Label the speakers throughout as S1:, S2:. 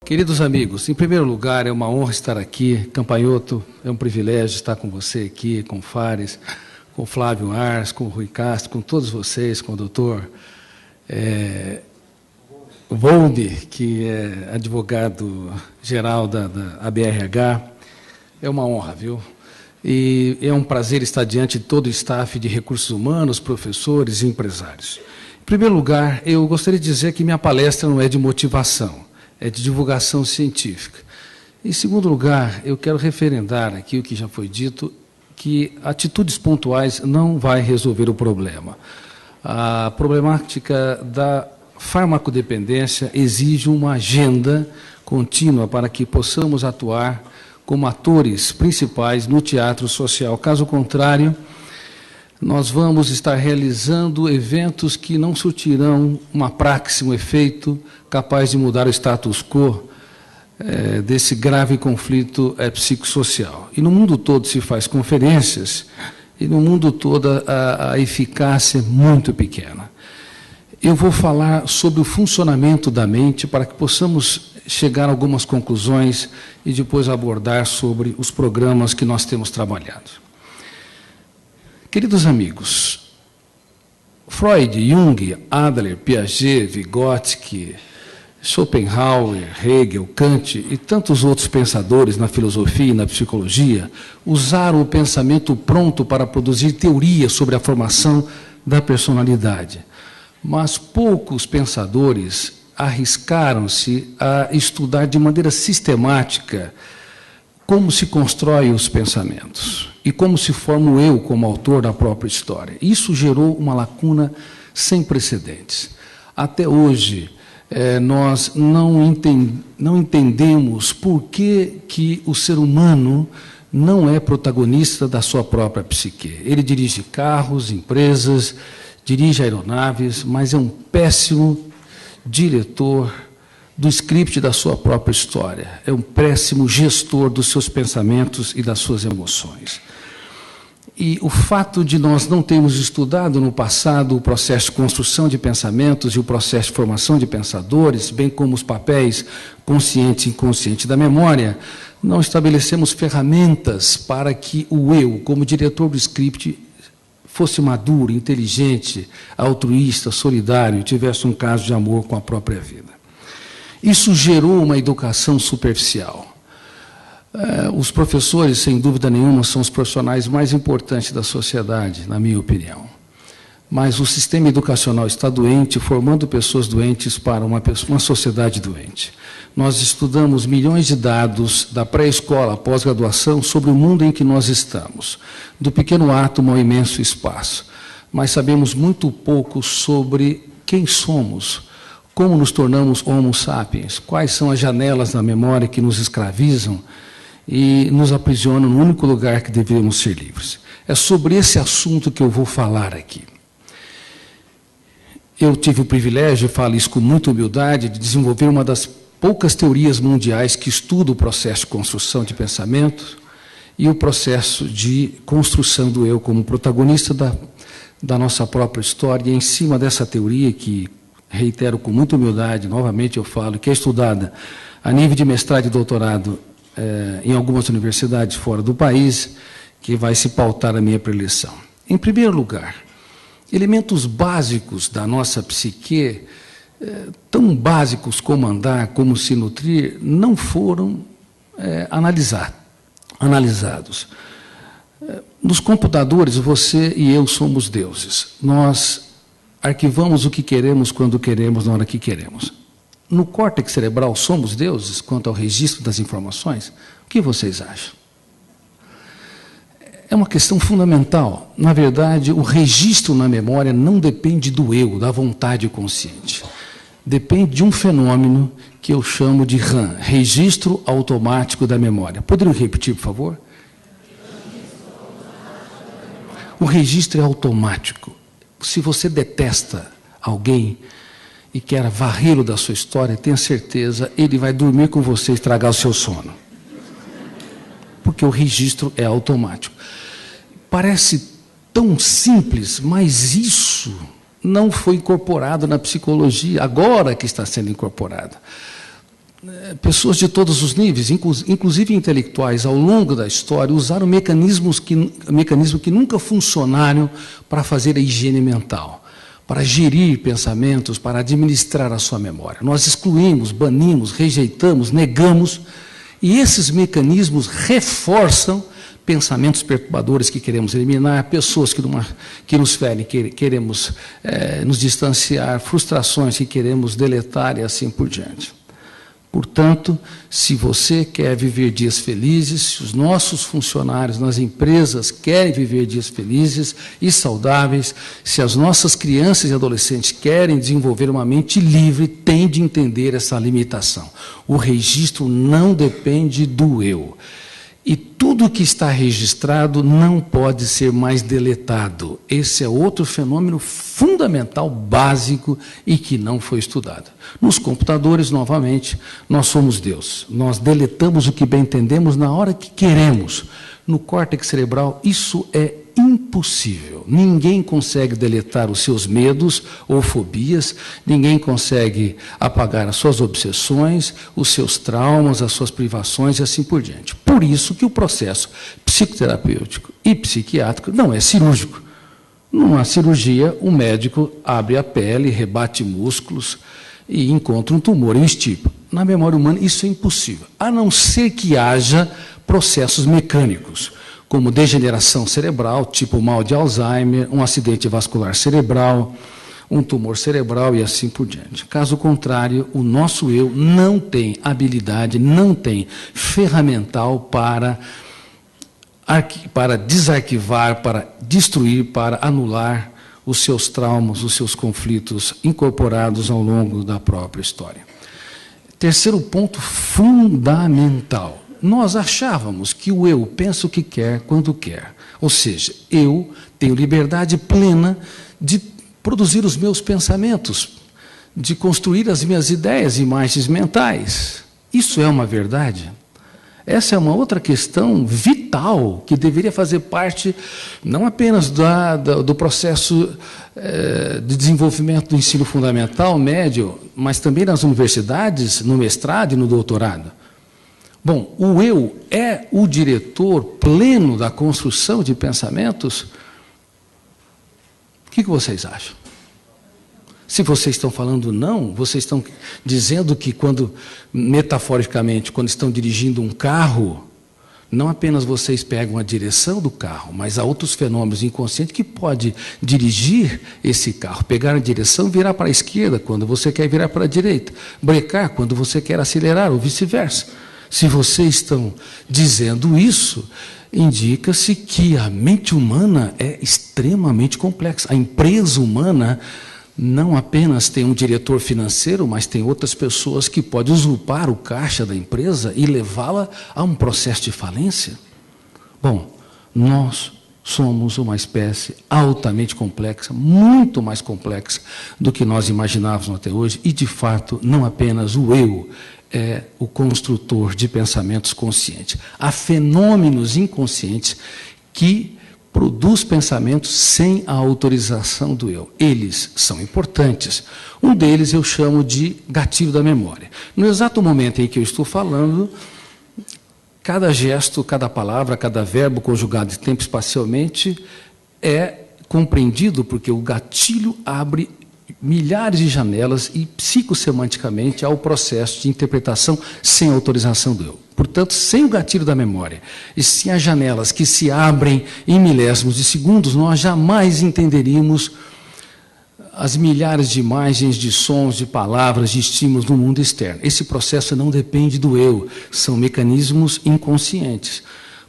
S1: Queridos amigos, em primeiro lugar, é uma honra estar aqui. Campanhoto, é um privilégio estar com você aqui, com o Fares, com o Flávio Ars, com o Rui Castro, com todos vocês, com o doutor Volde, que é advogado-geral da ABRH. É uma honra, viu? E é um prazer estar diante de todo o staff de recursos humanos, professores e empresários. Em primeiro lugar, eu gostaria de dizer que minha palestra não é de motivação, é de divulgação científica. Em segundo lugar, eu quero referendar aqui o que já foi dito, que atitudes pontuais não vai resolver o problema. A problemática da farmacodependência exige uma agenda contínua para que possamos atuar como atores principais no teatro social. Caso contrário, nós vamos estar realizando eventos que não surtirão uma praxe, um efeito capaz de mudar o status quo desse grave conflito psicossocial. E no mundo todo se faz conferências, e no mundo todo a eficácia é muito pequena. Eu vou falar sobre o funcionamento da mente para que possamos chegar a algumas conclusões e depois abordar sobre os programas que nós temos trabalhado. Queridos amigos, Freud, Jung, Adler, Piaget, Vygotsky, Schopenhauer, Hegel, Kant e tantos outros pensadores na filosofia e na psicologia usaram o pensamento pronto para produzir teorias sobre a formação da personalidade. Mas poucos pensadores arriscaram-se a estudar de maneira sistemática como se constrói os pensamentos e como se forma o eu como autor da própria história. Isso gerou uma lacuna sem precedentes. Até hoje, nós não entendemos por que o ser humano não é protagonista da sua própria psique. Ele dirige carros, empresas, dirige aeronaves, mas é um péssimo diretor do script da sua própria história. É um péssimo gestor dos seus pensamentos e das suas emoções. E o fato de nós não termos estudado no passado o processo de construção de pensamentos e o processo de formação de pensadores, bem como os papéis consciente e inconsciente da memória, não estabelecemos ferramentas para que o eu, como diretor do script, fosse maduro, inteligente, altruísta, solidário, tivesse um caso de amor com a própria vida. Isso gerou uma educação superficial. Os professores, sem dúvida nenhuma, são os profissionais mais importantes da sociedade, na minha opinião. Mas o sistema educacional está doente, formando pessoas doentes para uma sociedade doente. Nós estudamos milhões de dados da pré-escola à pós-graduação sobre o mundo em que nós estamos, do pequeno átomo ao imenso espaço. Mas sabemos muito pouco sobre quem somos, como nos tornamos homo sapiens, quais são as janelas da memória que nos escravizam e nos aprisionam no único lugar que deveríamos ser livres. É sobre esse assunto que eu vou falar aqui. Eu tive o privilégio, falo isso com muita humildade, de desenvolver uma das poucas teorias mundiais que estuda o processo de construção de pensamento e o processo de construção do eu como protagonista da nossa própria história. E em cima dessa teoria, que reitero com muita humildade, novamente eu falo, que é estudada a nível de mestrado e doutorado em algumas universidades fora do país, que vai se pautar a minha preleção. Em primeiro lugar, elementos básicos da nossa psique, tão básicos como andar, como se nutrir, não foram analisados. Nos computadores, você e eu somos deuses. Nós arquivamos o que queremos, quando queremos, na hora que queremos. No córtex cerebral, somos deuses quanto ao registro das informações? O que vocês acham? É uma questão fundamental. Na verdade, o registro na memória não depende do eu, da vontade consciente. Depende de um fenômeno que eu chamo de RAM, registro automático da memória. Poderiam repetir, por favor? O registro é automático. Se você detesta alguém e quer varrê-lo da sua história, tenha certeza, ele vai dormir com você e estragar o seu sono. Porque o registro é automático. Parece tão simples, mas isso não foi incorporado na psicologia, agora que está sendo incorporado. pessoas de todos os níveis, inclusive intelectuais, ao longo da história, usaram mecanismos que nunca funcionaram para fazer a higiene mental, para gerir pensamentos, para administrar a sua memória. Nós excluímos, banimos, rejeitamos, negamos, e esses mecanismos reforçam pensamentos perturbadores que queremos eliminar, pessoas que nos ferem, queremos nos distanciar, frustrações que queremos deletar e assim por diante. Portanto, se você quer viver dias felizes, se os nossos funcionários nas empresas querem viver dias felizes e saudáveis, se as nossas crianças e adolescentes querem desenvolver uma mente livre, tem de entender essa limitação. O registro não depende do eu. E tudo que está registrado não pode ser mais deletado. Esse é outro fenômeno fundamental, básico e que não foi estudado. Nos computadores, novamente, nós somos Deus. Nós deletamos o que bem entendemos na hora que queremos. No córtex cerebral, isso é impossível. Ninguém consegue deletar os seus medos ou fobias, ninguém consegue apagar as suas obsessões, os seus traumas, as suas privações e assim por diante. Por isso que o processo psicoterapêutico e psiquiátrico não é cirúrgico. Numa cirurgia, o médico abre a pele, rebate músculos e encontra um tumor e o extirpa. Na memória humana, isso é impossível, a não ser que haja processos mecânicos, como degeneração cerebral, tipo mal de Alzheimer, um acidente vascular cerebral, um tumor cerebral e assim por diante. Caso contrário, o nosso eu não tem habilidade, não tem ferramental para desarquivar, para destruir, para anular os seus traumas, os seus conflitos incorporados ao longo da própria história. Terceiro ponto fundamental. Nós achávamos que o eu pensa o que quer, quando quer. Ou seja, eu tenho liberdade plena de produzir os meus pensamentos, de construir as minhas ideias e imagens mentais. Isso é uma verdade? Essa é uma outra questão vital que deveria fazer parte não apenas do processo de desenvolvimento do ensino fundamental, médio, mas também nas universidades, no mestrado e no doutorado. Bom, o eu é o diretor pleno da construção de pensamentos? O que vocês acham? Se vocês estão falando não, vocês estão dizendo que metaforicamente, quando estão dirigindo um carro, não apenas vocês pegam a direção do carro, mas há outros fenômenos inconscientes que podem dirigir esse carro, pegar a direção e virar para a esquerda quando você quer virar para a direita, brecar quando você quer acelerar ou vice-versa. Se vocês estão dizendo isso, indica-se que a mente humana é extremamente complexa. A empresa humana não apenas tem um diretor financeiro, mas tem outras pessoas que podem usurpar o caixa da empresa e levá-la a um processo de falência. Bom, nós somos uma espécie altamente complexa, muito mais complexa do que nós imaginávamos até hoje, e, de fato, não apenas o eu é o construtor de pensamentos conscientes. Há fenômenos inconscientes que produz pensamentos sem a autorização do eu. Eles são importantes. Um deles eu chamo de gatilho da memória. No exato momento em que eu estou falando, cada gesto, cada palavra, cada verbo conjugado de tempo espacialmente é compreendido porque o gatilho abre milhares de janelas e, psicossemanticamente, há o processo de interpretação sem autorização do eu. Portanto, sem o gatilho da memória e sem as janelas que se abrem em milésimos de segundos, nós jamais entenderíamos as milhares de imagens, de sons, de palavras, de estímulos no mundo externo. Esse processo não depende do eu, são mecanismos inconscientes.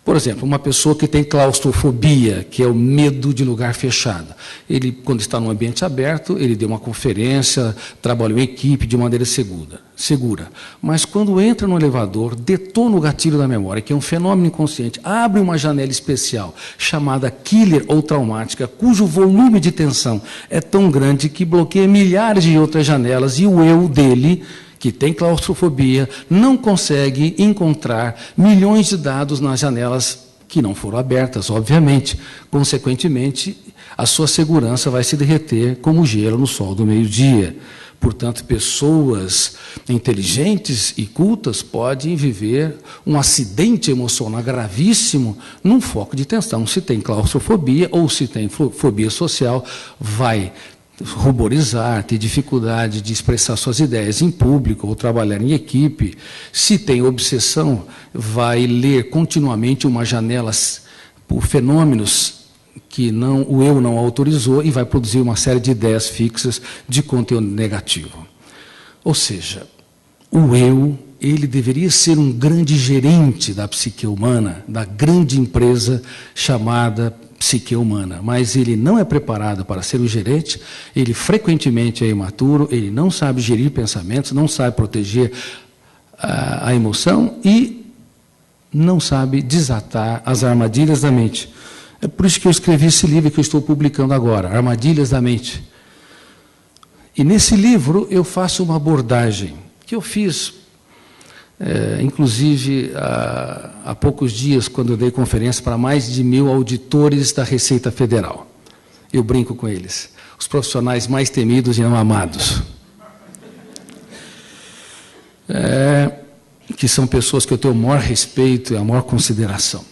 S1: Por exemplo, uma pessoa que tem claustrofobia, que é o medo de lugar fechado. Ele, quando está num ambiente aberto, ele deu uma conferência, trabalhou em equipe de maneira segura. Mas quando entra no elevador, detona o gatilho da memória, que é um fenômeno inconsciente, abre uma janela especial, chamada killer ou traumática, cujo volume de tensão é tão grande que bloqueia milhares de outras janelas, e o eu dele, que tem claustrofobia, não consegue encontrar milhões de dados nas janelas que não foram abertas, obviamente. Consequentemente, a sua segurança vai se derreter como gelo no sol do meio-dia. Portanto, pessoas inteligentes e cultas podem viver um acidente emocional gravíssimo num foco de tensão. Se tem claustrofobia ou se tem fobia social, vai ruborizar, ter dificuldade de expressar suas ideias em público ou trabalhar em equipe. Se tem obsessão, vai ler continuamente uma janela por fenômenos que o eu não autorizou e vai produzir uma série de ideias fixas de conteúdo negativo. Ou seja, o eu, ele deveria ser um grande gerente da psique humana, da grande empresa chamada psique humana, mas ele não é preparado para ser o gerente, ele frequentemente é imaturo, ele não sabe gerir pensamentos, não sabe proteger a emoção e não sabe desatar as armadilhas da mente. É por isso que eu escrevi esse livro que eu estou publicando agora, Armadilhas da Mente. E nesse livro eu faço uma abordagem que eu fiz, inclusive, há poucos dias, quando eu dei conferência para mais de 1000 auditores da Receita Federal. Eu brinco com eles, os profissionais mais temidos e não amados. Que são pessoas que eu tenho o maior respeito e a maior consideração.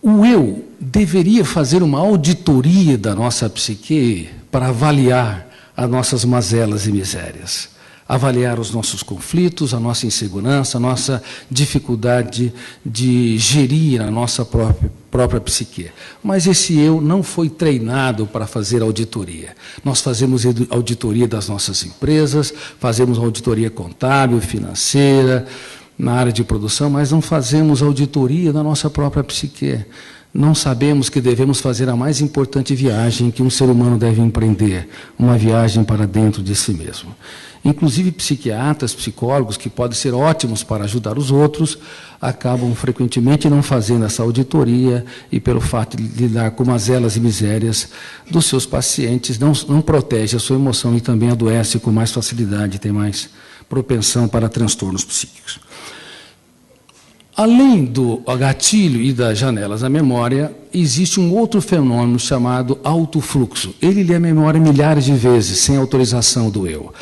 S1: O eu deveria fazer uma auditoria da nossa psique para avaliar as nossas mazelas e misérias, avaliar os nossos conflitos, a nossa insegurança, a nossa dificuldade de gerir a nossa própria psique. Mas esse eu não foi treinado para fazer auditoria. Nós fazemos auditoria das nossas empresas, fazemos auditoria contábil, financeira, na área de produção, mas não fazemos auditoria da nossa própria psique. Não sabemos que devemos fazer a mais importante viagem que um ser humano deve empreender, uma viagem para dentro de si mesmo. Inclusive, psiquiatras, psicólogos, que podem ser ótimos para ajudar os outros, acabam frequentemente não fazendo essa auditoria e, pelo fato de lidar com mazelas e misérias dos seus pacientes, não protege a sua emoção e também adoece com mais facilidade, tem mais propensão para transtornos psíquicos. Além do gatilho e das janelas da memória, existe um outro fenômeno chamado autofluxo. Ele lê a memória milhares de vezes, sem autorização do eu.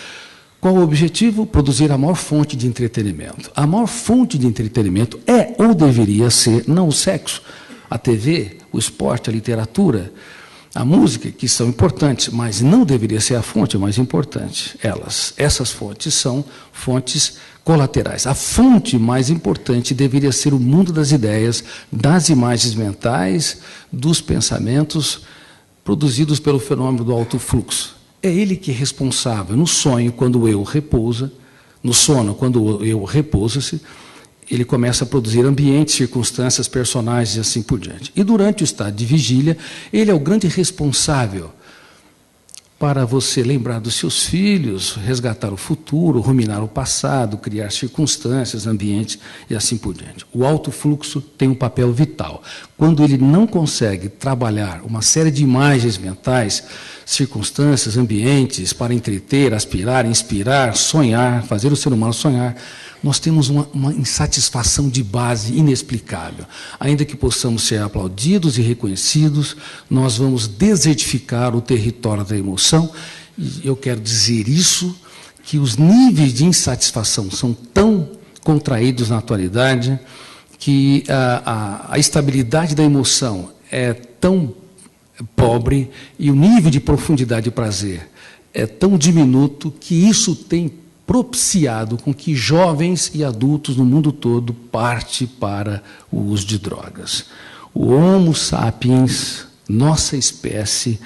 S1: Qual o objetivo? Produzir a maior fonte de entretenimento. A maior fonte de entretenimento é, ou deveria ser, não o sexo, a TV, o esporte, a literatura, a música, que são importantes, mas não deveria ser a fonte mais importante. Essas fontes são fontes colaterais. A fonte mais importante deveria ser o mundo das ideias, das imagens mentais, dos pensamentos produzidos pelo fenômeno do autofluxo. É ele que é responsável. No sonho, quando o eu repousa, no sono, quando o eu repousa-se, ele começa a produzir ambientes, circunstâncias, personagens e assim por diante. E durante o estado de vigília, ele é o grande responsável para você lembrar dos seus filhos, resgatar o futuro, ruminar o passado, criar circunstâncias, ambientes e assim por diante. O autofluxo tem um papel vital. Quando ele não consegue trabalhar uma série de imagens mentais, circunstâncias, ambientes para entreter, aspirar, inspirar, sonhar, fazer o ser humano sonhar, nós temos uma insatisfação de base inexplicável. Ainda que possamos ser aplaudidos e reconhecidos, nós vamos desertificar o território da emoção. E eu quero dizer isso, que os níveis de insatisfação são tão contraídos na atualidade, que a estabilidade da emoção é tão pobre e o nível de profundidade de prazer é tão diminuto que isso tem propiciado com que jovens e adultos no mundo todo partem para o uso de drogas. O Homo sapiens, nossa espécie,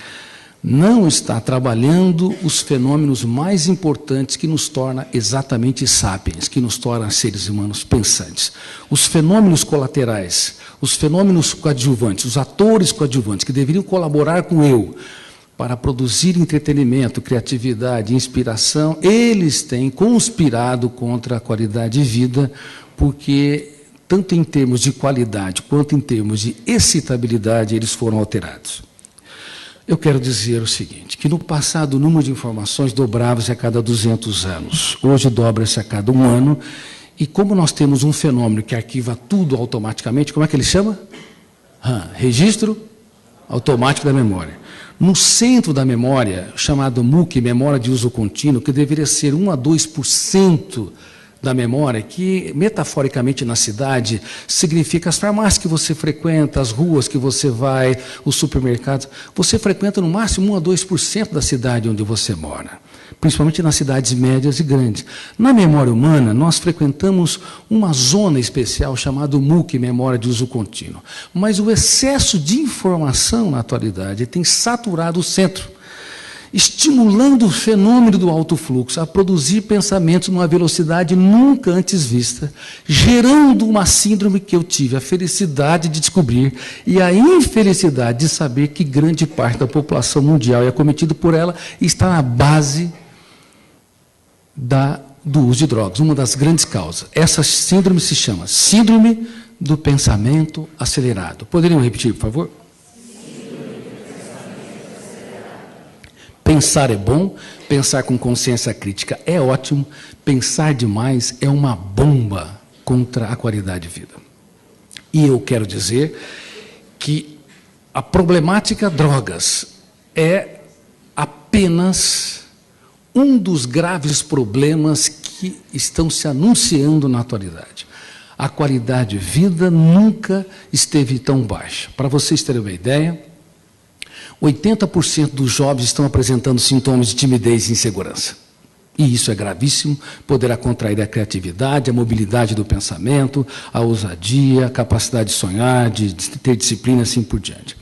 S1: não está trabalhando os fenômenos mais importantes que nos tornam exatamente sapiens, que nos tornam seres humanos pensantes. Os fenômenos colaterais, os fenômenos coadjuvantes, os atores coadjuvantes que deveriam colaborar com o eu, para produzir entretenimento, criatividade, inspiração, eles têm conspirado contra a qualidade de vida, porque, tanto em termos de qualidade quanto em termos de excitabilidade, eles foram alterados. Eu quero dizer o seguinte, que no passado o número de informações dobrava-se a cada 200 anos, hoje dobra-se a cada 1 ano, e como nós temos um fenômeno que arquiva tudo automaticamente, como é que ele chama? Registro automático da memória. No centro da memória, chamado MUC, memória de uso contínuo, que deveria ser 1 a 2% da memória, que metaforicamente na cidade significa as farmácias que você frequenta, as ruas que você vai, os supermercados. Você frequenta no máximo 1 a 2% da cidade onde você mora, principalmente nas cidades médias e grandes. Na memória humana, nós frequentamos uma zona especial chamada MUC, memória de uso contínuo. Mas o excesso de informação na atualidade tem saturado o centro, estimulando o fenômeno do alto fluxo a produzir pensamentos numa velocidade nunca antes vista, gerando uma síndrome que eu tive a felicidade de descobrir e a infelicidade de saber que grande parte da população mundial é acometida por ela e está na base do uso de drogas, uma das grandes causas. Essa síndrome se chama Síndrome do Pensamento Acelerado. Poderiam repetir, por favor? Pensar é bom, pensar com consciência crítica é ótimo, pensar demais é uma bomba contra a qualidade de vida. E eu quero dizer que a problemática drogas é apenas um dos graves problemas que estão se anunciando na atualidade. A qualidade de vida nunca esteve tão baixa. Para vocês terem uma ideia, 80% dos jovens estão apresentando sintomas de timidez e insegurança. E isso é gravíssimo, poderá contrair a criatividade, a mobilidade do pensamento, a ousadia, a capacidade de sonhar, de ter disciplina, assim por diante.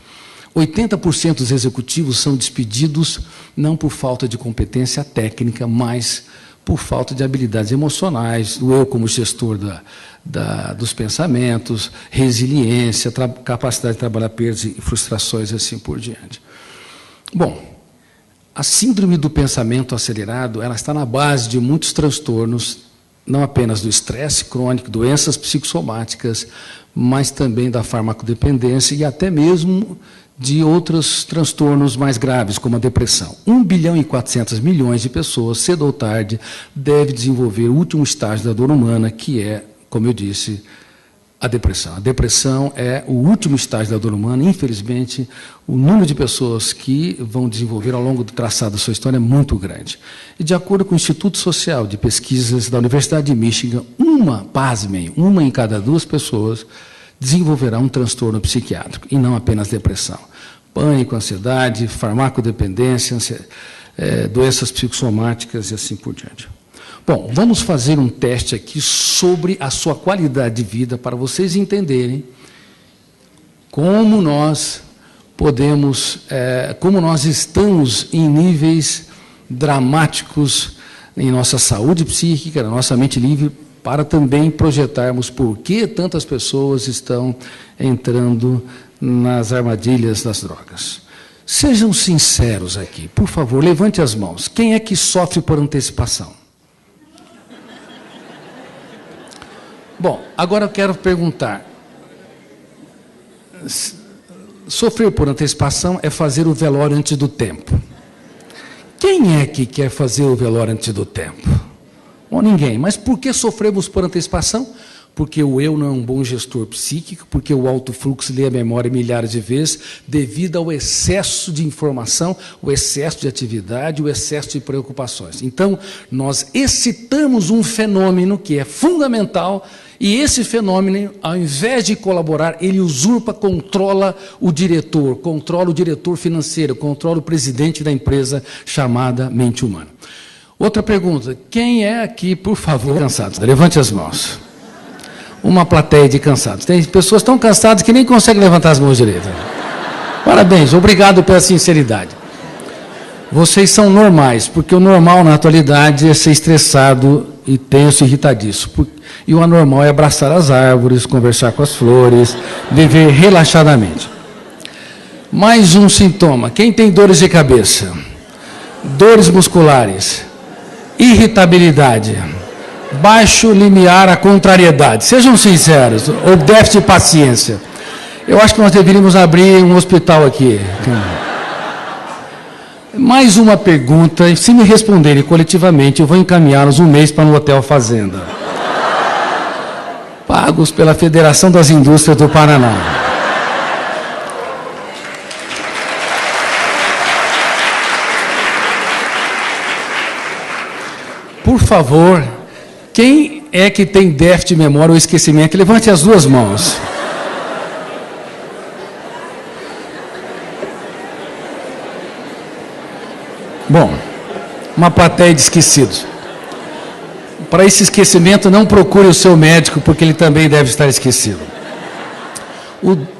S1: 80% dos executivos são despedidos não por falta de competência técnica, mas por falta de habilidades emocionais, do eu como gestor dos pensamentos, resiliência, capacidade de trabalhar perdas e frustrações, assim por diante. Bom, a síndrome do pensamento acelerado, ela está na base de muitos transtornos, não apenas do estresse crônico, doenças psicossomáticas, mas também da farmacodependência e até mesmo de outros transtornos mais graves, como a depressão. 1 bilhão e 400 milhões de pessoas, cedo ou tarde, devem desenvolver o último estágio da dor humana, que é, como eu disse, a depressão. A depressão é o último estágio da dor humana. Infelizmente, o número de pessoas que vão desenvolver ao longo do traçado da sua história é muito grande. E, de acordo com o Instituto Social de Pesquisas da Universidade de Michigan, pasmem, uma em cada 2 pessoas desenvolverá um transtorno psiquiátrico, e não apenas depressão. Pânico, ansiedade, farmacodependência, doenças psicossomáticas e assim por diante. Bom, vamos fazer um teste aqui sobre a sua qualidade de vida para vocês entenderem como nós como nós estamos em níveis dramáticos em nossa saúde psíquica, na nossa mente livre, para também projetarmos por que tantas pessoas estão entrando nas armadilhas das drogas. Sejam sinceros aqui, por favor, levante as mãos. Quem é que sofre por antecipação? Bom, agora eu quero perguntar. Sofrer por antecipação é fazer o velório antes do tempo. Quem é que quer fazer o velório antes do tempo? Ou ninguém. Mas por que sofremos por antecipação? Porque o eu não é um bom gestor psíquico, porque o alto fluxo lê a memória milhares de vezes, devido ao excesso de informação, o excesso de atividade, o excesso de preocupações. Então, nós excitamos um fenômeno que é fundamental, e esse fenômeno, ao invés de colaborar, ele usurpa, controla o diretor financeiro, controla o presidente da empresa chamada mente humana. Outra pergunta, quem é aqui, por favor, cansado? Levante as mãos. Uma plateia de cansados. Tem pessoas tão cansadas que nem conseguem levantar as mãos direito. Parabéns, obrigado pela sinceridade. Vocês são normais, porque o normal na atualidade é ser estressado e tenso e irritadiço. E o anormal é abraçar as árvores, conversar com as flores, viver relaxadamente. Mais um sintoma. Quem tem dores de cabeça? Dores musculares, irritabilidade, baixo limiar à contrariedade. Sejam sinceros, ou déficit de paciência. Eu acho que nós deveríamos abrir um hospital aqui. Mais uma pergunta, e se me responderem coletivamente, eu vou encaminhá-los um mês para no Hotel Fazenda. Pagos pela Federação das Indústrias do Paraná. Por favor, quem é que tem déficit de memória ou esquecimento? Levante as duas mãos. Bom, uma plateia de esquecidos. Para esse esquecimento, não procure o seu médico, porque ele também deve estar esquecido.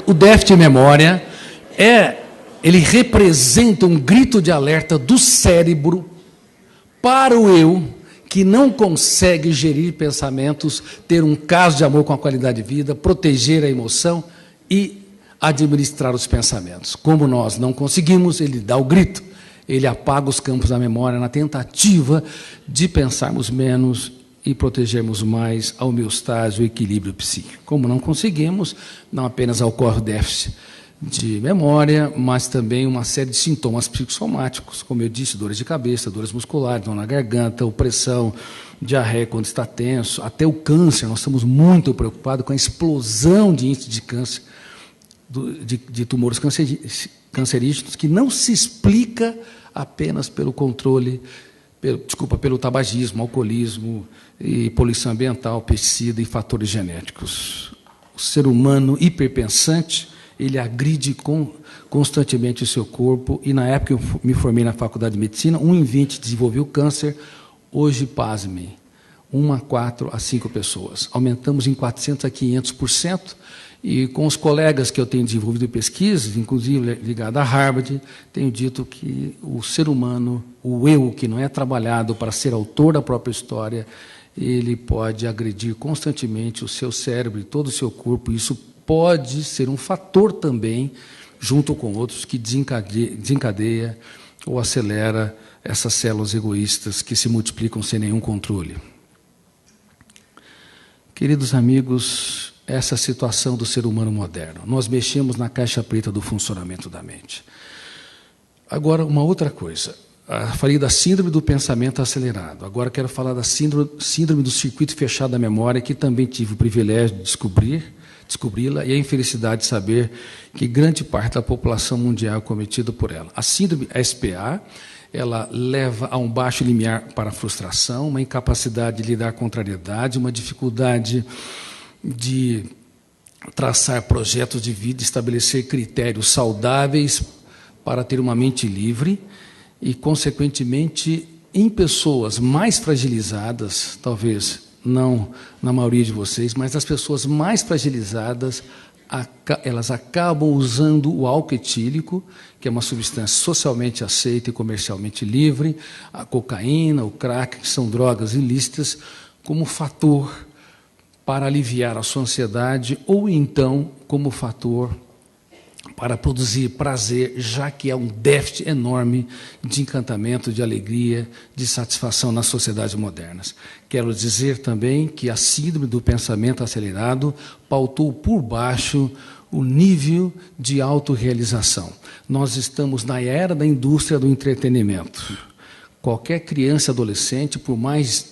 S1: O déficit de memória ele representa um grito de alerta do cérebro para o eu, que não consegue gerir pensamentos, ter um caso de amor com a qualidade de vida, proteger a emoção e administrar os pensamentos. Como nós não conseguimos, ele dá o grito, ele apaga os campos da memória na tentativa de pensarmos menos e protegermos mais a homeostase, o equilíbrio psíquico. Como não conseguimos, não apenas ocorre o déficit de memória, mas também uma série de sintomas psicossomáticos, como eu disse, dores de cabeça, dores musculares, dor na garganta, opressão, diarreia quando está tenso, até o câncer. Nós estamos muito preocupados com a explosão de índice de câncer, de tumores cancerígenos, que não se explica apenas pelo controle, pelo tabagismo, alcoolismo, e poluição ambiental, pesticida e fatores genéticos. O ser humano hiperpensante, ele agride constantemente o seu corpo, e na época eu me formei na Faculdade de Medicina, 1 em 20 desenvolveu câncer, hoje, pasme, 1 a 4 a 5 pessoas. Aumentamos em 400 a 500%, e com os colegas que eu tenho desenvolvido pesquisas, inclusive ligado a Harvard, tenho dito que o ser humano, o eu, que não é trabalhado para ser autor da própria história, ele pode agredir constantemente o seu cérebro e todo o seu corpo, e isso pode ser um fator também, junto com outros, que desencadeia ou acelera essas células egoístas que se multiplicam sem nenhum controle. Queridos amigos, essa é a situação do ser humano moderno. Nós mexemos na caixa preta do funcionamento da mente. Agora, uma outra coisa. Falei da síndrome do pensamento acelerado. Agora quero falar da síndrome do circuito fechado da memória, que também tive o privilégio de descobri-la e a infelicidade de saber que grande parte da população mundial é cometida por ela. A síndrome SPA, ela leva a um baixo limiar para a frustração, uma incapacidade de lidar com contrariedade, uma dificuldade de traçar projetos de vida, estabelecer critérios saudáveis para ter uma mente livre e, consequentemente, em pessoas mais fragilizadas, talvez não na maioria de vocês, mas as pessoas mais fragilizadas, elas acabam usando o álcool etílico, que é uma substância socialmente aceita e comercialmente livre, a cocaína, o crack, que são drogas ilícitas, como fator para aliviar a sua ansiedade, ou então como fator para produzir prazer, já que há um déficit enorme de encantamento, de alegria, de satisfação nas sociedades modernas. Quero dizer também que a síndrome do pensamento acelerado pautou por baixo o nível de autorrealização. Nós estamos na era da indústria do entretenimento. Qualquer criança e adolescente, por mais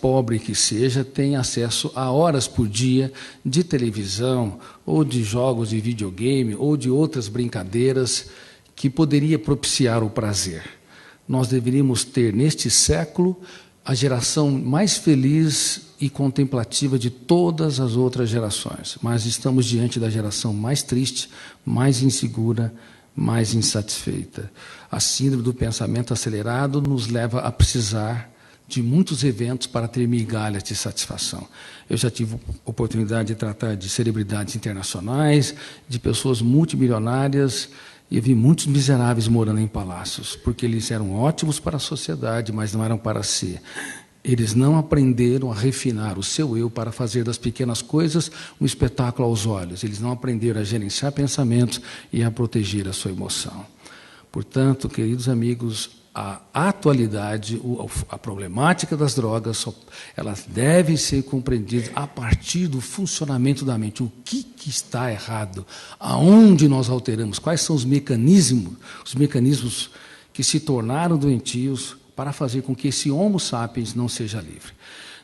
S1: pobre que seja, tem acesso a horas por dia de televisão, ou de jogos de videogame, ou de outras brincadeiras que poderia propiciar o prazer. Nós deveríamos ter, neste século, a geração mais feliz e contemplativa de todas as outras gerações, mas estamos diante da geração mais triste, mais insegura, mais insatisfeita. A síndrome do pensamento acelerado nos leva a precisar de muitos eventos para ter migalhas de satisfação. Eu já tive oportunidade de tratar de celebridades internacionais, de pessoas multimilionárias, e eu vi muitos miseráveis morando em palácios, porque eles eram ótimos para a sociedade, mas não eram para si. Eles não aprenderam a refinar o seu eu para fazer das pequenas coisas um espetáculo aos olhos. Eles não aprenderam a gerenciar pensamentos e a proteger a sua emoção. Portanto, queridos amigos, a atualidade, a problemática das drogas, elas devem ser compreendidas a partir do funcionamento da mente. O que está errado? Aonde nós alteramos? Quais são os mecanismos que se tornaram doentios para fazer com que esse Homo sapiens não seja livre?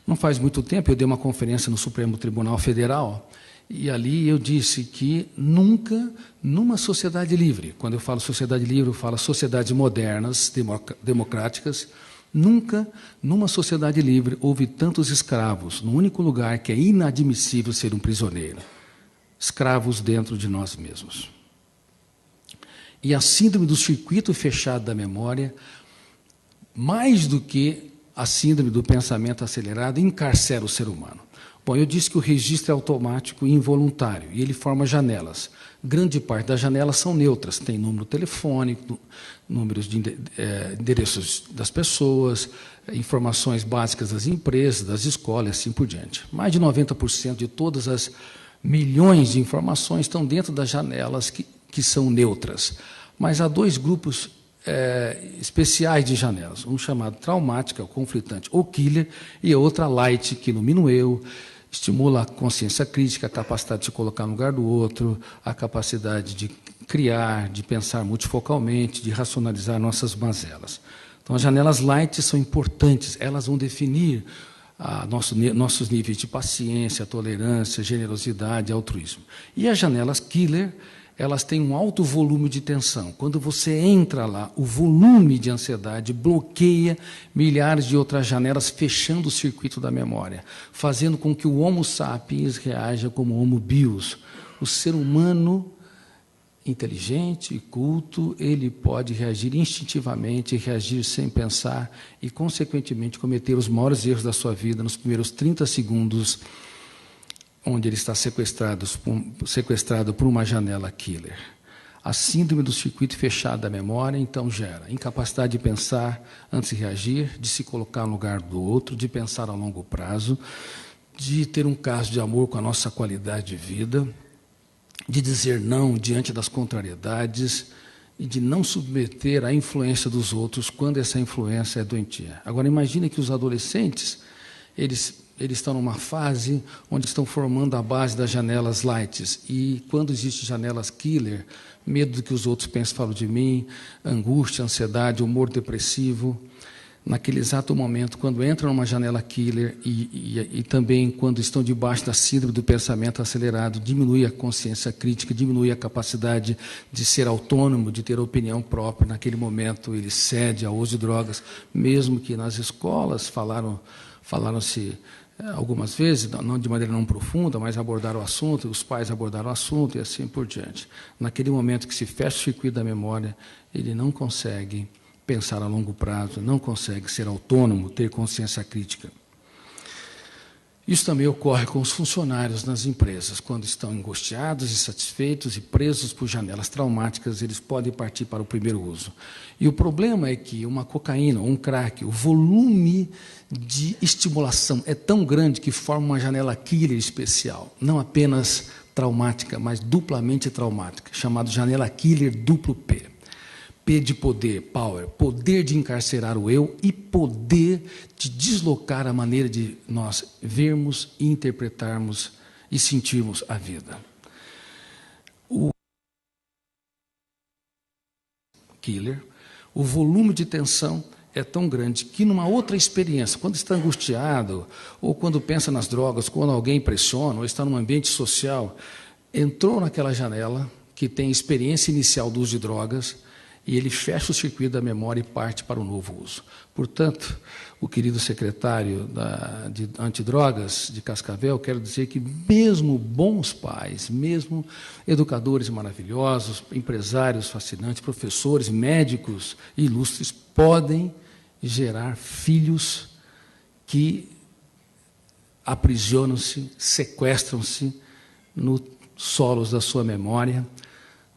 S1: Não faz muito tempo eu dei uma conferência no Supremo Tribunal Federal, e ali eu disse que nunca, numa sociedade livre, quando eu falo sociedade livre, eu falo sociedades modernas, democráticas, Nunca, numa sociedade livre, houve tantos escravos, no único lugar que é inadmissível ser um prisioneiro. Escravos dentro de nós mesmos. E a síndrome do circuito fechado da memória, mais do que a síndrome do pensamento acelerado, encarcera o ser humano. Bom, eu disse que o registro é automático e involuntário, e ele forma janelas. Grande parte das janelas são neutras, tem número telefônico, números de endereços das pessoas, informações básicas das empresas, das escolas, assim por diante. Mais de 90% de todas as milhões de informações estão dentro das janelas que são neutras. Mas há dois grupos especiais de janelas, um chamado traumática, o conflitante ou killer, e a outra light, que ilumina o eu, estimula a consciência crítica, a capacidade de se colocar no lugar do outro, a capacidade de criar, de pensar multifocalmente, de racionalizar nossas mazelas. Então, as janelas light são importantes, elas vão definir nossos níveis de paciência, tolerância, generosidade, altruísmo. E as janelas killer, elas têm um alto volume de tensão. Quando você entra lá, o volume de ansiedade bloqueia milhares de outras janelas, fechando o circuito da memória, fazendo com que o Homo sapiens reaja como Homo bios. O ser humano inteligente e culto, ele pode reagir instintivamente, reagir sem pensar e, consequentemente, cometer os maiores erros da sua vida nos primeiros 30 segundos, onde ele está sequestrado por uma janela killer. A síndrome do circuito fechado da memória, então, gera incapacidade de pensar antes de reagir, de se colocar no lugar do outro, de pensar a longo prazo, de ter um caso de amor com a nossa qualidade de vida, de dizer não diante das contrariedades e de não submeter à influência dos outros quando essa influência é doentia. Agora, imagine que os adolescentes, eles estão numa fase onde estão formando a base das janelas lights. E quando existem janelas killer, medo do que os outros pensam, falam de mim, angústia, ansiedade, humor depressivo, naquele exato momento, quando entram numa janela killer e também quando estão debaixo da síndrome do pensamento acelerado, diminui a consciência crítica, diminui a capacidade de ser autônomo, de ter opinião própria. Naquele momento, ele cede ao uso de drogas, mesmo que nas escolas falaram-se algumas vezes, não de maneira não profunda, mas abordaram o assunto, os pais abordaram o assunto e assim por diante. Naquele momento que se fecha o circuito da memória, ele não consegue pensar a longo prazo, não consegue ser autônomo, ter consciência crítica. Isso também ocorre com os funcionários nas empresas. Quando estão angustiados, insatisfeitos e presos por janelas traumáticas, eles podem partir para o primeiro uso. E o problema é que uma cocaína ou um crack, o volume de estimulação é tão grande que forma uma janela killer especial, não apenas traumática, mas duplamente traumática, chamada janela killer duplo P. P de poder, power, poder de encarcerar o eu e poder de deslocar a maneira de nós vermos, interpretarmos e sentirmos a vida. O killer, o volume de tensão é tão grande que numa outra experiência, quando está angustiado, ou quando pensa nas drogas, quando alguém pressiona, ou está num ambiente social, entrou naquela janela que tem experiência inicial do uso de drogas, e ele fecha o circuito da memória e parte para o novo uso. Portanto, o querido secretário de antidrogas de Cascavel, quero dizer que mesmo bons pais, mesmo educadores maravilhosos, empresários fascinantes, professores, médicos ilustres, podem gerar filhos que aprisionam-se, sequestram-se nos solos da sua memória,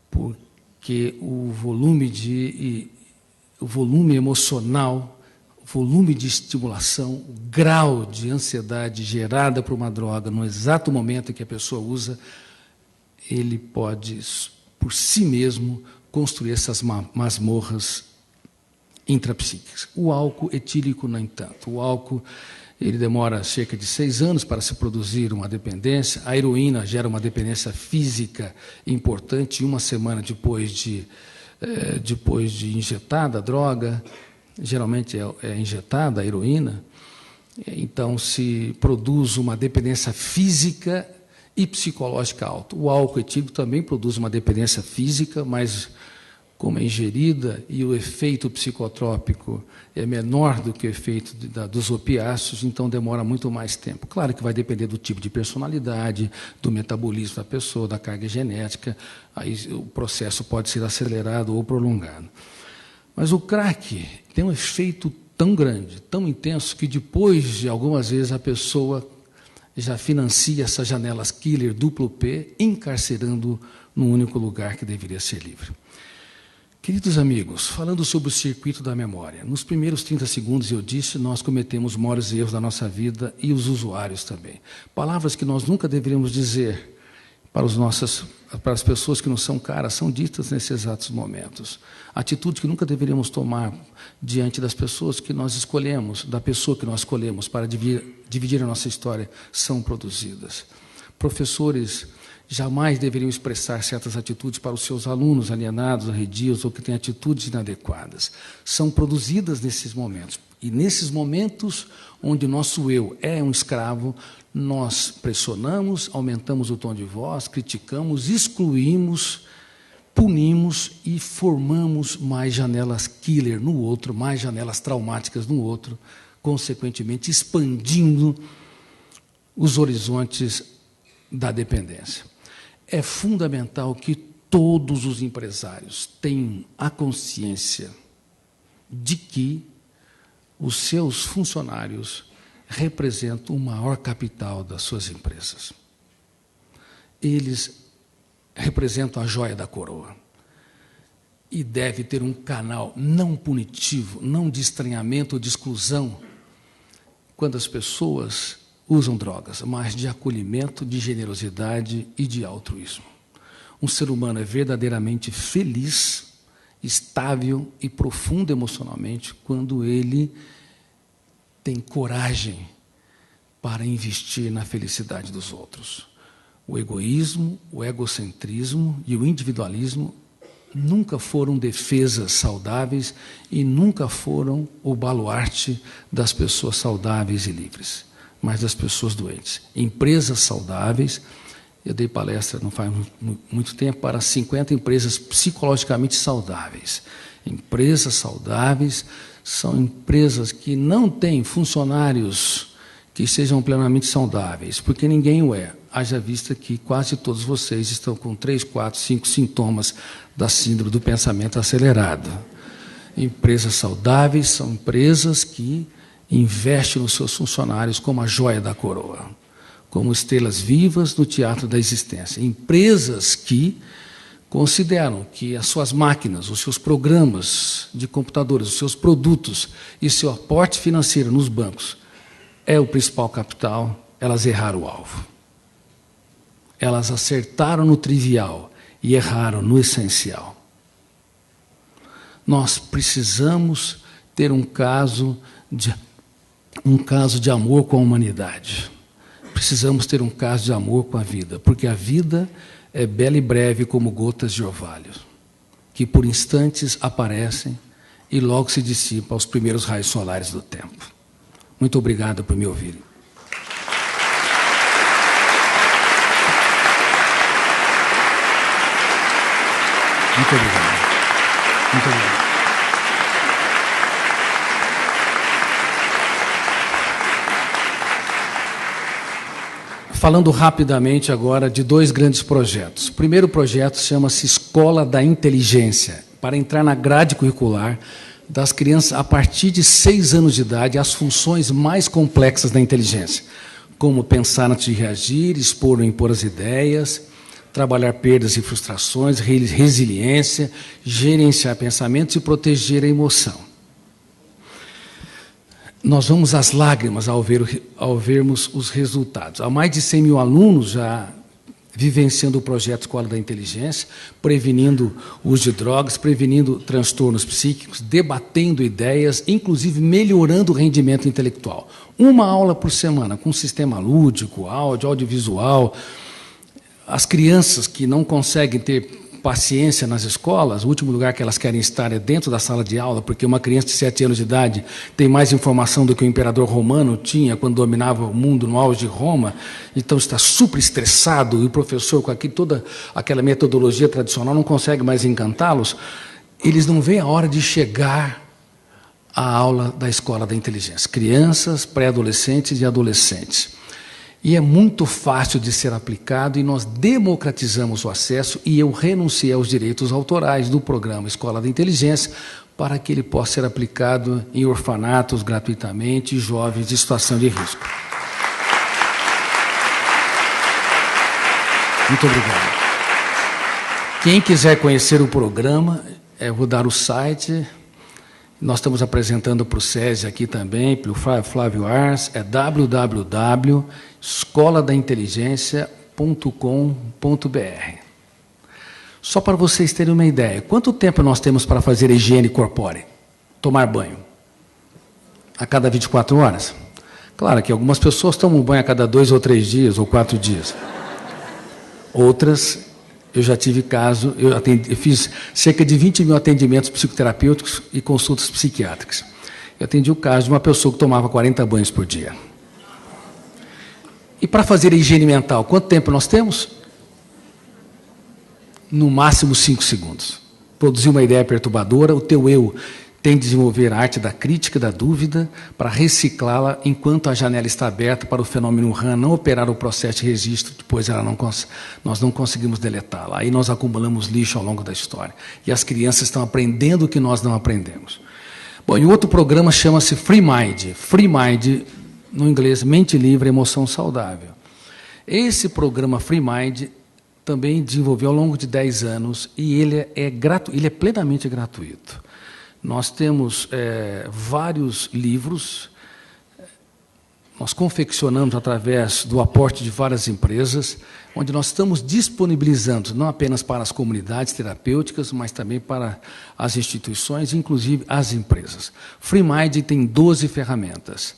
S1: porque o volume emocional, o volume de estimulação, o grau de ansiedade gerada por uma droga no exato momento em que a pessoa usa, ele pode, por si mesmo, construir essas masmorras intrapsíquicas. O álcool etílico, no entanto, o álcool ele demora cerca de 6 anos para se produzir uma dependência. A heroína gera uma dependência física importante 1 semana depois de injetada a droga. Geralmente é injetada a heroína. Então, se produz uma dependência física e psicológica alta. O álcool etílico também produz uma dependência física, mas como é ingerida, e o efeito psicotrópico é menor do que o efeito dos opiáceos, então demora muito mais tempo. Claro que vai depender do tipo de personalidade, do metabolismo da pessoa, da carga genética, aí o processo pode ser acelerado ou prolongado. Mas o crack tem um efeito tão grande, tão intenso, que depois de algumas vezes a pessoa já financia essas janelas killer duplo P, encarcerando no único lugar que deveria ser livre. Queridos amigos, falando sobre o circuito da memória, nos primeiros 30 segundos eu disse, nós cometemos os maiores erros da nossa vida e os usuários também. Palavras que nós nunca deveríamos dizer para as pessoas que não são caras, são ditas nesses exatos momentos. Atitudes que nunca deveríamos tomar diante das pessoas que nós escolhemos, da pessoa que nós escolhemos para dividir a nossa história, são produzidas. Professores jamais deveriam expressar certas atitudes para os seus alunos alienados, arredios ou que têm atitudes inadequadas. São produzidas nesses momentos. E nesses momentos onde o nosso eu é um escravo, nós pressionamos, aumentamos o tom de voz, criticamos, excluímos, punimos e formamos mais janelas killer no outro, mais janelas traumáticas no outro, consequentemente expandindo os horizontes da dependência. É fundamental que todos os empresários tenham a consciência de que os seus funcionários representam o maior capital das suas empresas. Eles representam a joia da coroa. E deve ter um canal não punitivo, não de estranhamento ou de exclusão, quando as pessoas usam drogas, mas de acolhimento, de generosidade e de altruísmo. Um ser humano é verdadeiramente feliz, estável e profundo emocionalmente quando ele tem coragem para investir na felicidade dos outros. O egoísmo, o egocentrismo e o individualismo nunca foram defesas saudáveis e nunca foram o baluarte das pessoas saudáveis e livres, mas das pessoas doentes. Empresas saudáveis, eu dei palestra não faz muito tempo para 50 empresas psicologicamente saudáveis. Empresas saudáveis são empresas que não têm funcionários que sejam plenamente saudáveis, porque ninguém o é. Haja vista que quase todos vocês estão com 3, 4, 5 sintomas da síndrome do pensamento acelerado. Empresas saudáveis são empresas que investem nos seus funcionários como a joia da coroa, como estrelas vivas no teatro da existência. Empresas que consideram que as suas máquinas, os seus programas de computadores, os seus produtos e seu aporte financeiro nos bancos é o principal capital, elas erraram o alvo. Elas acertaram no trivial e erraram no essencial. Nós precisamos ter um caso de amor com a humanidade. Precisamos ter um caso de amor com a vida, porque a vida é bela e breve como gotas de orvalho, que por instantes aparecem e logo se dissipam aos primeiros raios solares do tempo. Muito obrigado por me ouvirem. Muito obrigado. Muito obrigado. Falando rapidamente agora de 2 grandes projetos. O primeiro projeto chama-se Escola da Inteligência, para entrar na grade curricular das crianças a partir de 6 anos de idade, as funções mais complexas da inteligência, como pensar antes de reagir, expor ou impor as ideias, trabalhar perdas e frustrações, resiliência, gerenciar pensamentos e proteger a emoção. Nós vamos às lágrimas ao vermos os resultados. Há mais de 100 mil alunos já vivenciando o projeto Escola da Inteligência, prevenindo o uso de drogas, prevenindo transtornos psíquicos, debatendo ideias, inclusive melhorando o rendimento intelectual. Uma aula por semana, com sistema lúdico, áudio, audiovisual. As crianças que não conseguem ter paciência nas escolas, o último lugar que elas querem estar é dentro da sala de aula, porque uma criança de 7 anos de idade tem mais informação do que o imperador romano tinha quando dominava o mundo no auge de Roma, então está super estressado, e o professor, com toda aquela metodologia tradicional, não consegue mais encantá-los. eles não veem a hora de chegar à aula da Escola da Inteligência. Crianças, pré-adolescentes e adolescentes. E é muito fácil de ser aplicado, e nós democratizamos o acesso, e eu renunciei aos direitos autorais do programa Escola da Inteligência para que ele possa ser aplicado em orfanatos gratuitamente e jovens em situação de risco. Muito obrigado. Quem quiser conhecer o programa, eu vou dar o site. Nós estamos apresentando para o SESI aqui também, pelo Flávio Ars, é www.escoladainteligência.com.br. Só para vocês terem uma ideia, quanto tempo nós temos para fazer a higiene corpórea? Tomar banho? A cada 24 horas? Claro que algumas pessoas tomam banho a cada 2 ou 3 dias, ou 4 dias. Outras, eu já tive caso, eu fiz cerca de 20 mil atendimentos psicoterapêuticos e consultas psiquiátricas. Eu atendi o caso de uma pessoa que tomava 40 banhos por dia. E para fazer a higiene mental, quanto tempo nós temos? No máximo 5 segundos. Produzir uma ideia perturbadora, o teu eu tem de desenvolver a arte da crítica, da dúvida, para reciclá-la enquanto a janela está aberta para o fenômeno RAM não operar o processo de registro, depois nós não conseguimos deletá-la. Aí nós acumulamos lixo ao longo da história. E as crianças estão aprendendo o que nós não aprendemos. Bom, e o outro programa chama-se Free Mind. Free Mind, no inglês, mente livre, emoção saudável. Esse programa Free Mind também desenvolveu ao longo de 10 anos, e ele é plenamente gratuito. Nós temos vários livros, nós confeccionamos através do aporte de várias empresas, onde nós estamos disponibilizando, não apenas para as comunidades terapêuticas, mas também para as instituições, inclusive as empresas. FreeMind tem 12 ferramentas.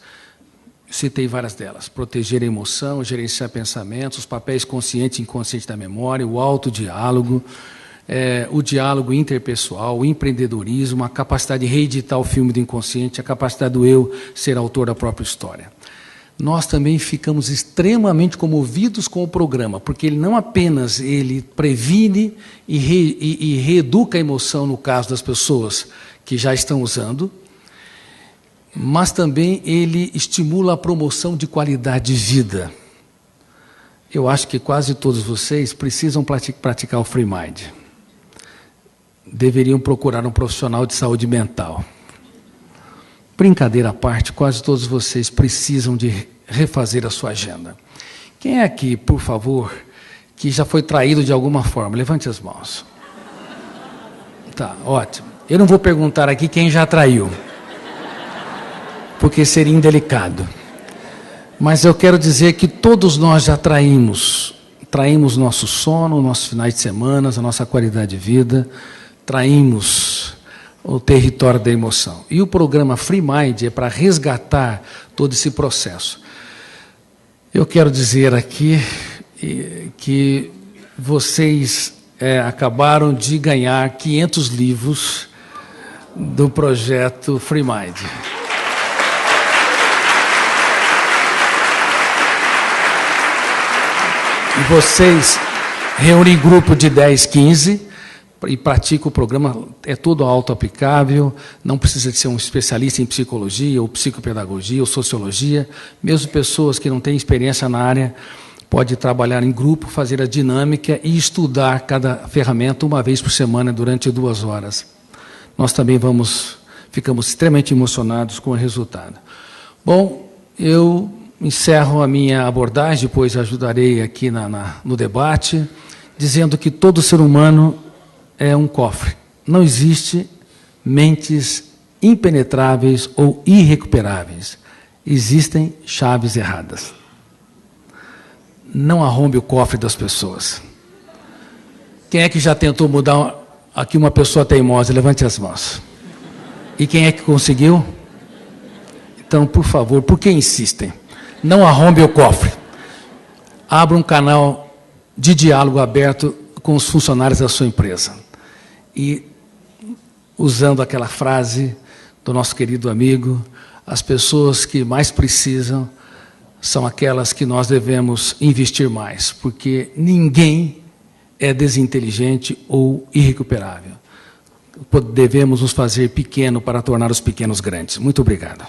S1: Citei várias delas: proteger a emoção, gerenciar pensamentos, os papéis consciente e inconsciente da memória, o autodiálogo, o diálogo interpessoal, o empreendedorismo, a capacidade de reeditar o filme do inconsciente, a capacidade do eu ser autor da própria história. Nós também ficamos extremamente comovidos com o programa, porque ele não apenas previne e reeduca a emoção no caso das pessoas que já estão usando, mas também ele estimula a promoção de qualidade de vida. Eu acho que quase todos vocês precisam praticar o Free Mind. Deveriam procurar um profissional de saúde mental. Brincadeira à parte, quase todos vocês precisam de refazer a sua agenda. Quem é aqui, por favor, que já foi traído de alguma forma? Levante as mãos. Tá, ótimo. Eu não vou perguntar aqui quem já traiu, porque seria indelicado. Mas eu quero dizer que todos nós já traímos. Traímos nosso sono, nossos finais de semana, a nossa qualidade de vida. Traímos o território da emoção. E o programa Free Mind é para resgatar todo esse processo. Eu quero dizer aqui que vocês acabaram de ganhar 500 livros do projeto Free Mind. E vocês reúnem grupo de 10, 15... e pratica o programa, é todo auto-aplicável, não precisa de ser um especialista em psicologia, ou psicopedagogia, ou sociologia. Mesmo pessoas que não têm experiência na área, podem trabalhar em grupo, fazer a dinâmica e estudar cada ferramenta uma vez por semana, durante 2 horas. Nós também ficamos extremamente emocionados com o resultado. Bom, eu encerro a minha abordagem, depois ajudarei aqui no debate, dizendo que todo ser humano é um cofre. Não existe mentes impenetráveis ou irrecuperáveis. Existem chaves erradas. Não arrombe o cofre das pessoas. Quem é que já tentou mudar aqui uma pessoa teimosa? Levante as mãos. E quem é que conseguiu? Então, por favor, por que insistem? Não arrombe o cofre. Abra um canal de diálogo aberto com os funcionários da sua empresa. E, usando aquela frase do nosso querido amigo, as pessoas que mais precisam são aquelas que nós devemos investir mais, porque ninguém é desinteligente ou irrecuperável. devemos nos fazer pequeno para tornar os pequenos grandes. Muito obrigado.